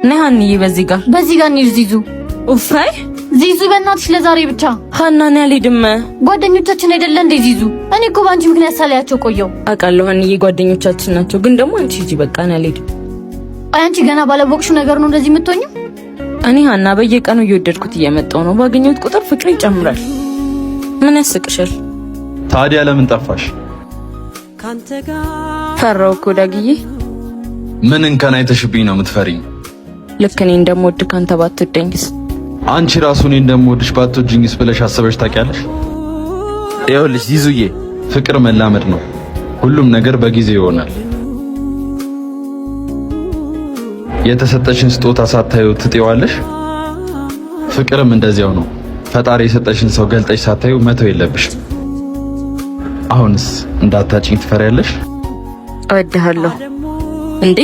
ነሃንዬ በዚህ ጋር ነው ዚዙ። ኡፋይ ዚዙ በእናትሽ ለዛሬ ብቻ ሀናን ያልሄድም ጓደኞቻችን አይደለ እንዴ ዚዙ? እኔ እኮ ባንቺ ምክንያት ሳላያቸው ቆየው። አውቃለሁ ሀንዬ ጓደኞቻችን ናቸው፣ ግን ደግሞ አንቺ ሂጂ በቃ ነው ያልሄድም። አንቺ ገና ባለቦክሽው ነገር ነው እንደዚህ የምትሆኚው? እኔ ሀና በየቀኑ እየወደድኩት እየመጣው ነው። ባገኘሁት ቁጥር ፍቅሬ ይጨምራል። ምን ያስቅሻል? ታዲያ ለምን ጠፋሽ? ፈራው እኮ ዳግዬ። ምን እንከን አይተሽብኝ ነው የምትፈሪኝ? ልክ እኔ እንደምወድ ካንተ ባትወደኝስ? አንቺ ራሱ እኔ እንደምወድሽ ባትወጂኝስ ብለሽ አሰበሽ ታውቂያለሽ? ይኸውልሽ ዚዙዬ፣ ፍቅር መላመድ ነው። ሁሉም ነገር በጊዜ ይሆናል። የተሰጠሽን ስጦታ ሳታዩ ትጤዋለሽ። ፍቅርም እንደዚያው ነው። ፈጣሪ የሰጠሽን ሰው ገልጠሽ ሳታዩ መተው የለብሽም። አሁንስ እንዳታጭኝ ትፈሪያለሽ? እወድሃለሁ። እንዴ